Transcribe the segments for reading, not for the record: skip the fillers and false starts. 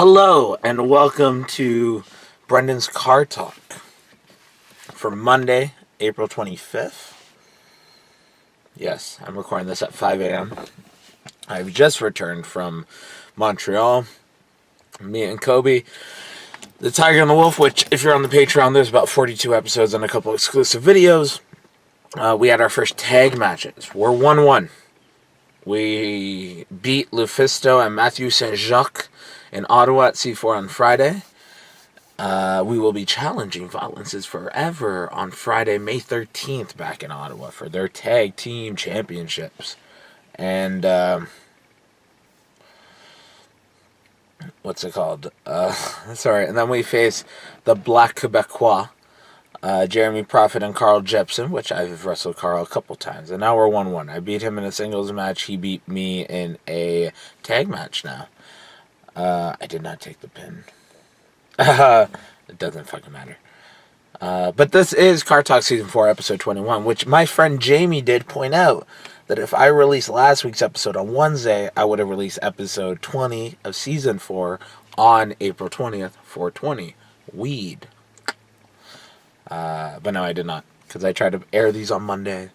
Hello and welcome to Brendan's Car Talk for Monday, April 25th. Yes, I'm recording this at 5 a.m. I've just returned from Montreal. Me and Kobe, the Tiger and the Wolf, which if you're on the Patreon, there's about 42 episodes and a couple exclusive videos. We had our first tag matches. We're 1-1. We beat Lufisto and Matthew Saint-Jacques in Ottawa at C4 on Friday. We will be challenging Violence is Forever on Friday, May 13th, back in Ottawa for their tag team championships. And, what's it called? Sorry. And then we face the Black Quebecois, Jeremy Prophet and Carl Jepson, which I've wrestled Carl a couple times. And now we're 1-1. I beat him in a singles match. He beat me in a tag match now. I did not take the pin. It doesn't fucking matter. But this is Car Talk Season 4, Episode 21, which my friend Jamie did point out that if I released last week's episode on Wednesday, I would have released Episode 20 of Season 4 on April 20th, 420. Weed. But no, I did not, because I tried to air these on Monday.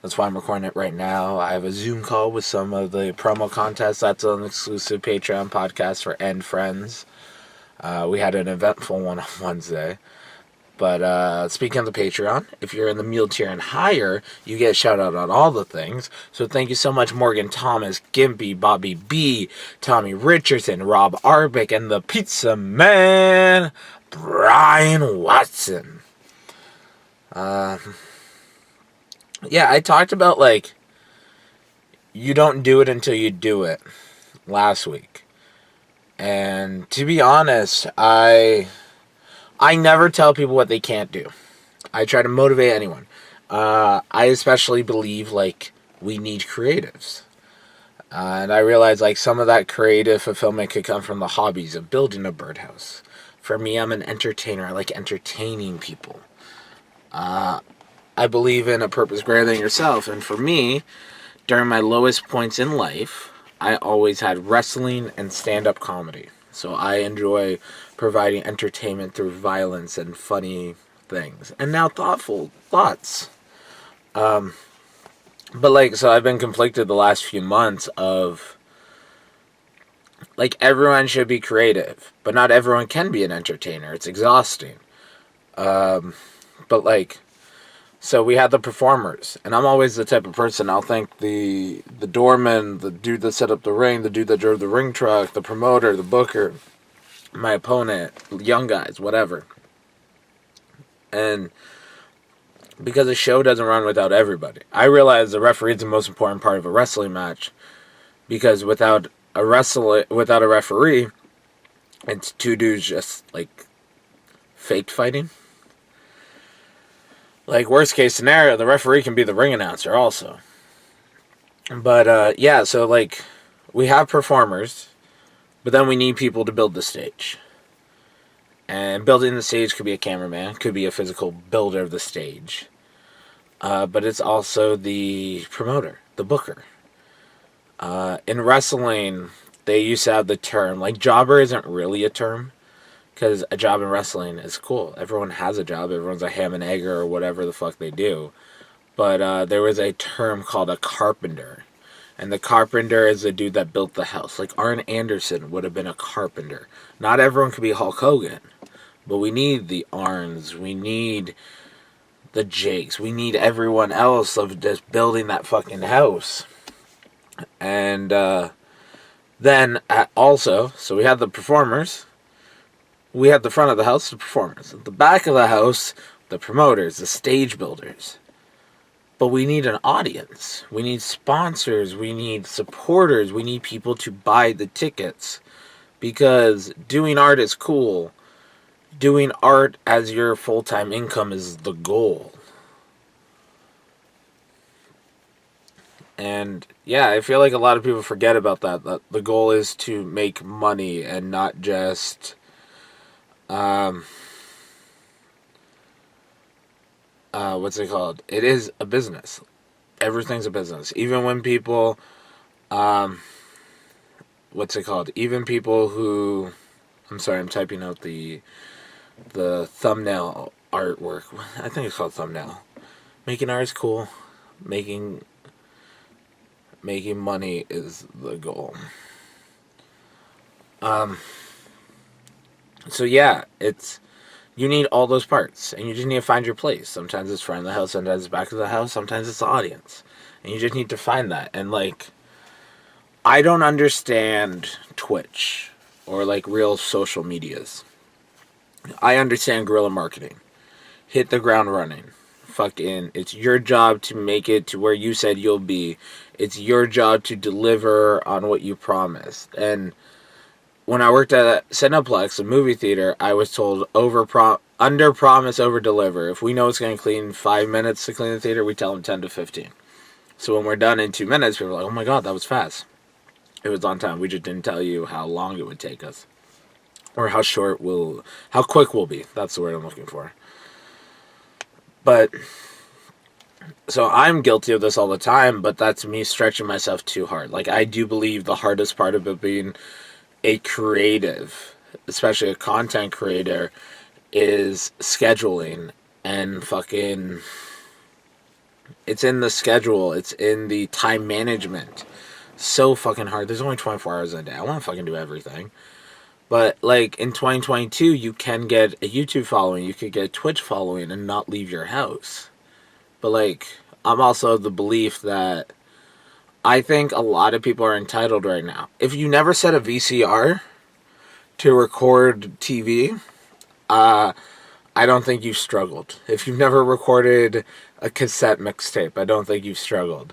That's why I'm recording it right now. I have a Zoom call with some of the promo contests. That's an exclusive Patreon podcast for End Friends. We had an eventful one on Wednesday. But speaking of the Patreon, if you're in the meal tier and higher, you get a shout out on all the things. So thank you so much, Morgan Thomas, Gimpy, Bobby B, Tommy Richardson, Rob Arbick, and the Pizza Man, Brian Watson. Yeah, I talked about, like, you don't do it until you do it last week. And to be honest, I never tell people what they can't do. I try to motivate anyone. I especially believe, like, we need creatives. And I realize, like, some of that creative fulfillment could come from the hobbies of building a birdhouse. For me, I'm an entertainer. I like entertaining people. I believe in a purpose greater than yourself. And for me, during my lowest points in life, I always had wrestling and stand-up comedy. So I enjoy providing entertainment through violence and funny things. And now thoughtful thoughts. But like, so I've been conflicted the last few months of, like, everyone should be creative, but not everyone can be an entertainer. It's exhausting. But like, so we had the performers, and I'm always the type of person, I'll thank the doorman, the dude that set up the ring, the dude that drove the ring truck, the promoter, the booker, my opponent, young guys, whatever. And because the show doesn't run without everybody. I realize the referee is the most important part of a wrestling match, because without a referee, it's two dudes just, like, fake fighting. Like, worst case scenario, the referee can be the ring announcer also. But, yeah, so, like, we have performers, but then we need people to build the stage. And building the stage could be a cameraman, could be a physical builder of the stage. But it's also the promoter, the booker. In wrestling, they used to have the term, like, jobber isn't really a term. Because a job in wrestling is cool. Everyone has a job. Everyone's a ham and egger or whatever the fuck they do. But there was a term called a carpenter. And the carpenter is the dude that built the house. Like Arn Anderson would have been a carpenter. Not everyone could be Hulk Hogan. But we need the Arns. We need the Jakes. We need everyone else of just building that fucking house. And then also, so we had the performers. We have the front of the house, the performers. At the back of the house, the promoters, the stage builders. But we need an audience. We need sponsors. We need supporters. We need people to buy the tickets. Because doing art is cool. Doing art as your full-time income is the goal. And, yeah, I feel like a lot of people forget about that. That the goal is to make money and not just... what's it called? It is a business. Everything's a business. Even when people, what's it called? Even people who I'm sorry, I'm typing out the thumbnail artwork. I think it's called thumbnail. Making art is cool. Making money is the goal. So yeah, it's you need all those parts, and you just need to find your place. Sometimes it's front of the house, sometimes it's back of the house, sometimes it's the audience, and you just need to find that. And like, I don't understand Twitch or like real social medias. I understand guerrilla marketing. Hit the ground running. Fucking, it's your job to make it to where you said you'll be. It's your job to deliver on what you promised. And when I worked at Cineplex, a movie theater, I was told under promise, over deliver. If we know it's going to clean 5 minutes to clean the theater, we tell them 10 to 15. So when we're done in 2 minutes, people are like, oh my god, that was fast. It was on time. We just didn't tell you how long it would take us. Or how quick we'll be. That's the word I'm looking for. But, so I'm guilty of this all the time, but that's me stretching myself too hard. Like, I do believe the hardest part of it being a creative, especially a content creator, is scheduling and fucking, it's in the schedule, it's in the time management. So fucking hard. There's only 24 hours in a day. I want to fucking do everything. But like in 2022, you can get a YouTube following, you could get a Twitch following and not leave your house. But like, I'm also of the belief that I think a lot of people are entitled right now. If you never set a VCR to record TV, I don't think you've struggled. If you've never recorded a cassette mixtape, I don't think you've struggled.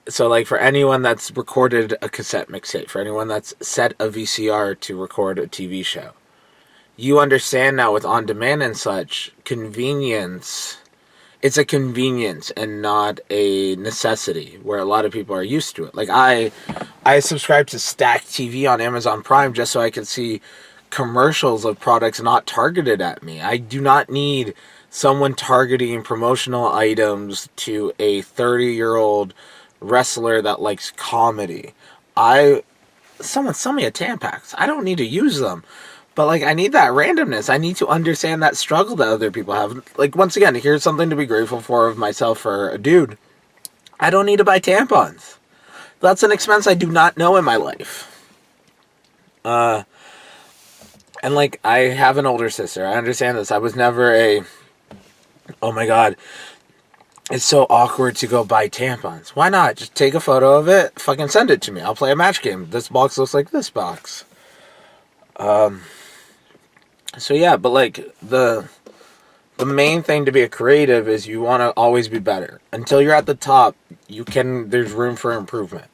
So, like, for anyone that's recorded a cassette mixtape, for anyone that's set a VCR to record a TV show, you understand now with on-demand and such, convenience, it's a convenience and not a necessity, where a lot of people are used to it. Like, I subscribe to Stack TV on Amazon Prime just so I can see commercials of products not targeted at me. I do not need someone targeting promotional items to a 30-year-old wrestler that likes comedy. Someone sell me a Tampax. I don't need to use them. But like, I need that randomness. I need to understand that struggle that other people have. Like, once again, here's something to be grateful for of myself for a dude. I don't need to buy tampons. That's an expense I do not know in my life. And like, I have an older sister. I understand this. I was never oh my god, it's so awkward to go buy tampons. Why not? Just take a photo of it, fucking send it to me. I'll play a match game. This box looks like this box. So yeah, but like, the main thing to be a creative is you want to always be better. Until you're at the top, there's room for improvement.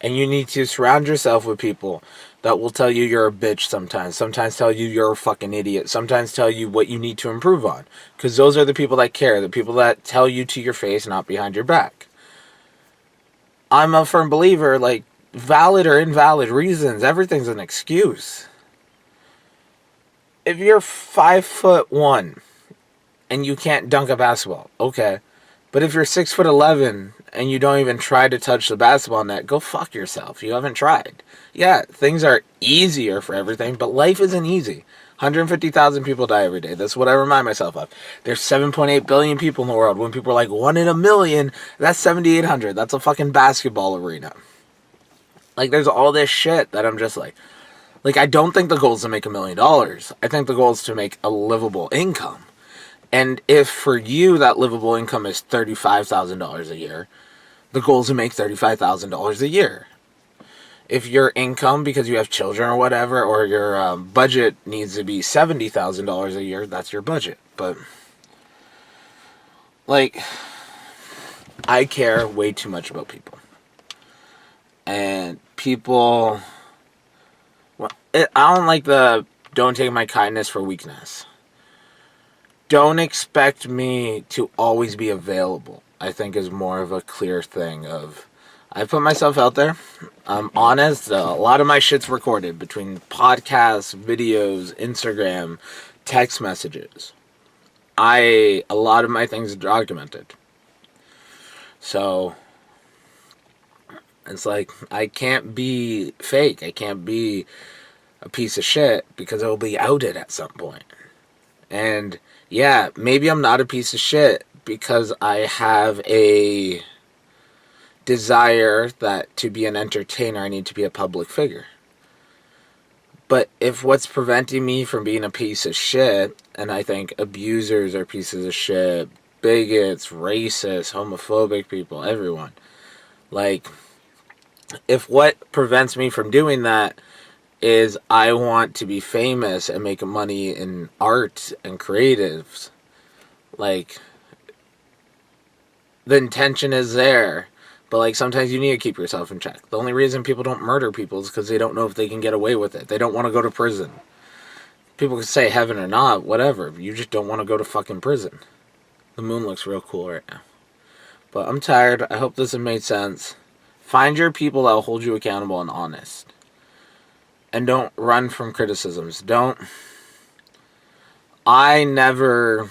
And you need to surround yourself with people that will tell you you're a bitch sometimes tell you you're a fucking idiot, sometimes tell you what you need to improve on. Because those are the people that care, the people that tell you to your face, not behind your back. I'm a firm believer, like, valid or invalid reasons, everything's an excuse. If you're 5'1" and you can't dunk a basketball, okay. But if you're 6'11" and you don't even try to touch the basketball net, go fuck yourself. You haven't tried. Yeah, things are easier for everything, but life isn't easy. 150,000 people die every day. That's what I remind myself of. There's 7.8 billion people in the world. When people are like, 1 in a million, that's 7,800. That's a fucking basketball arena. Like, there's all this shit that I'm just like, I don't think the goal is to make $1 million. I think the goal is to make a livable income. And if for you that livable income is $35,000 a year, the goal is to make $35,000 a year. If your income, because you have children or whatever, or your budget needs to be $70,000 a year, that's your budget. But, like, I care way too much about people. And people, I don't like don't take my kindness for weakness. Don't expect me to always be available, I think, is more of a clear thing of, I put myself out there. I'm honest. A lot of my shit's recorded between podcasts, videos, Instagram, text messages. A lot of my things are documented. So, it's like, I can't be fake. I can't be a piece of shit because it will be outed at some point. And yeah, maybe I'm not a piece of shit because I have a desire that to be an entertainer, I need to be a public figure. But if what's preventing me from being a piece of shit, and I think abusers are pieces of shit, bigots, racists, homophobic people, everyone, like, if what prevents me from doing that is I want to be famous and make money in art and creatives, like, the intention is there. But, like, sometimes you need to keep yourself in check. The only reason people don't murder people is because they don't know if they can get away with it. They don't want to go to prison. People can say heaven or not, whatever. You just don't want to go to fucking prison. The moon looks real cool right now. But I'm tired. I hope this has made sense. Find your people that will hold you accountable and honest. And don't run from criticisms. I never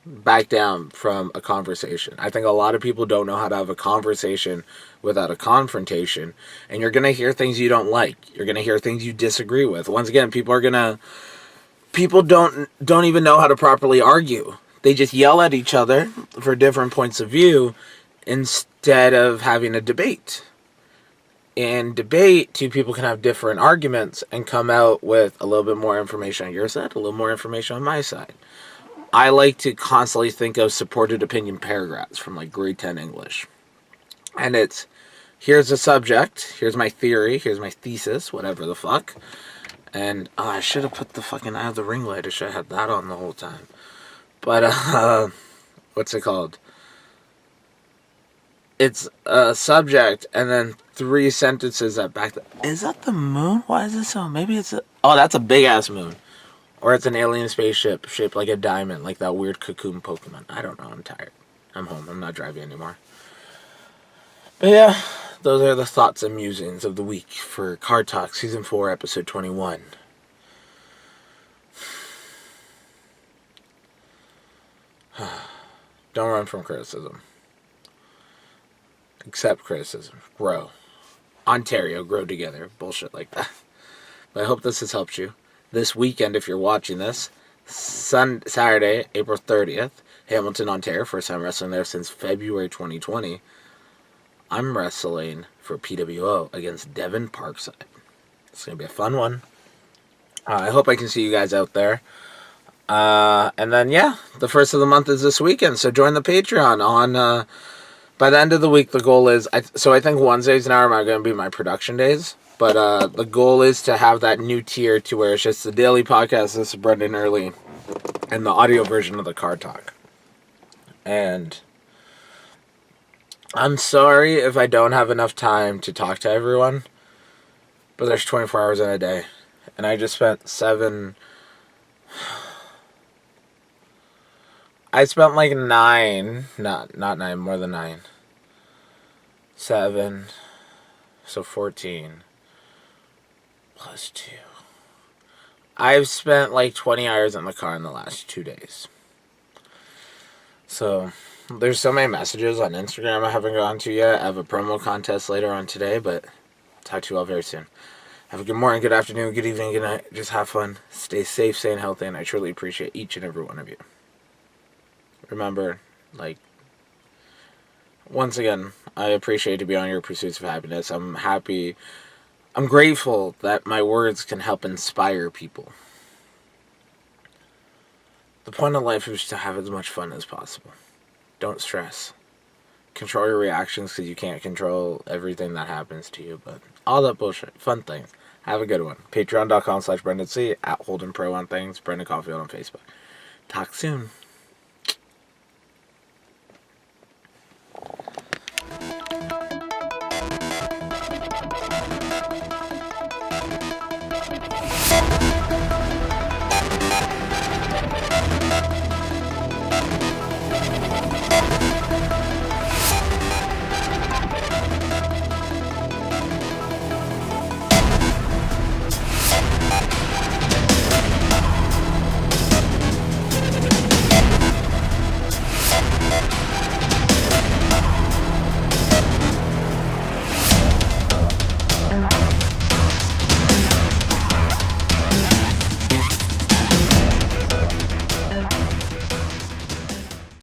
back down from a conversation. I think a lot of people don't know how to have a conversation without a confrontation, and you're going to hear things you don't like. You're going to hear things you disagree with. Once again, people don't even know how to properly argue. They just yell at each other for different points of view instead of having a debate. In debate, two people can have different arguments and come out with a little bit more information on your side, a little more information on my side. I like to constantly think of supported opinion paragraphs from like grade 10 English. And it's, here's the subject, here's my theory, here's my thesis, whatever the fuck. And I should have put the fucking eye of the ring light. I should have had that on the whole time. But, what's it called? It's a subject and then 3 sentences that back. Is that the moon? Why is it so? Maybe it's oh, that's a big ass moon. Or it's an alien spaceship shaped like a diamond, like that weird cocoon Pokemon. I don't know. I'm tired. I'm home. I'm not driving anymore. But yeah, those are the thoughts and musings of the week for Car Talk Season 4, Episode 21. Don't run from criticism. Accept criticism. Grow. Ontario, grow together. Bullshit like that. But I hope this has helped you. This weekend, if you're watching this, Saturday, April 30th, Hamilton, Ontario. First time wrestling there since February 2020. I'm wrestling for PWO against Devon Parkside. It's going to be a fun one. I hope I can see you guys out there. And then, yeah, the first of the month is this weekend. So join the Patreon on... by the end of the week, the goal is... I think Wednesdays now are going to be my production days. But the goal is to have that new tier to where it's just the daily podcast. This is Brendone Early. And the audio version of the Car Talk. And I'm sorry if I don't have enough time to talk to everyone. But there's 24 hours in a day. And I just spent 7... I spent like 9... Not 9, more than 9. 7... So 14... plus 2. I've spent like 20 hours in the car in the last 2 days. So, there's so many messages on Instagram I haven't gotten to yet. I have a promo contest later on today, but talk to you all very soon. Have a good morning, good afternoon, good evening, good night. Just have fun. Stay safe, stay healthy, and I truly appreciate each and every one of you. Remember, like, once again, I appreciate to be on your pursuits of happiness. I'm happy... I'm grateful that my words can help inspire people. The point of life is to have as much fun as possible. Don't stress. Control your reactions because you can't control everything that happens to you. But all that bullshit. Fun things. Have a good one. Patreon.com/BrendanC. @HoldenPro on things. Brendan Caulfield on Facebook. Talk soon.